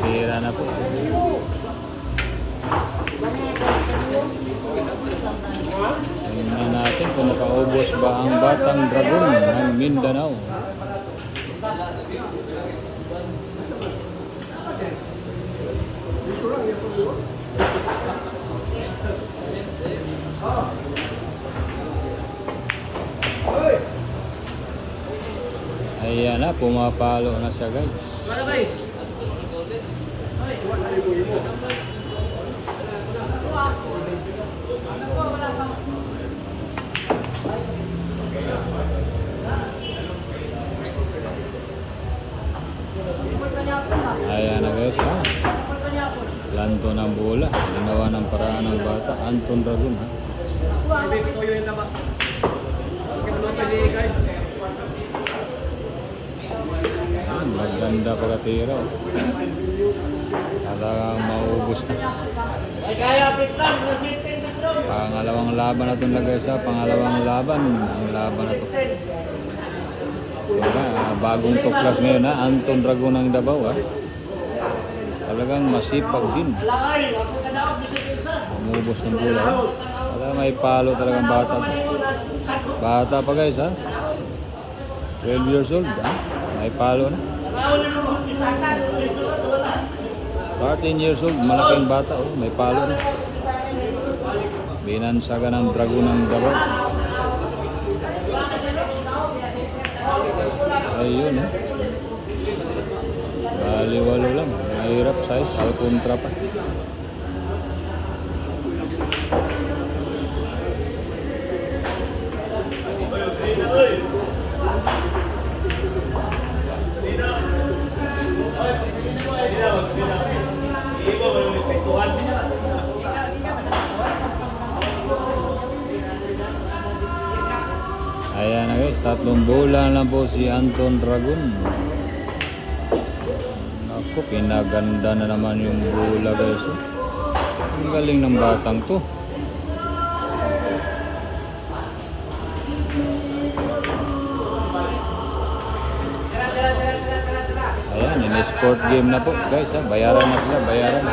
Tira na po. Tingnan natin kung makaubos ba ang Batang Dragon ng Mindanao. Ayan na, pumapalo na siya guys. Ayan na guys, ha? Lanto ng bola. Ginawa ng paraan ng bata. Anton Dragon, ha? Maganda pagkatira, oh. Talagang maubos na. Pangalawang laban na itong lagay sa pangalawang laban. Ang laban na ito. Bagong tuklas ngayon, ha? Anton Dragon ng Davao, ha? Talagang masipag din. Umubos ng bola, ha? Talagang may palo talagang bata. Bata pa guys, ha? 12 years old, ha? May palo na. 13 years old, malaking bata, oh, may palo na. Binansaga ng Dragon ng Davao. Ayun, eh. Baliwalo lang. Mahirap size, al-kontra pa. Ayan na guys, 3 bola lang po si Anton Dragon. Ako, pinaganda na naman yung bola guys, oh. Ang galing ng batang to. Ayan, in-sport game na po guys, ha? Bayaran na sila, bayaran.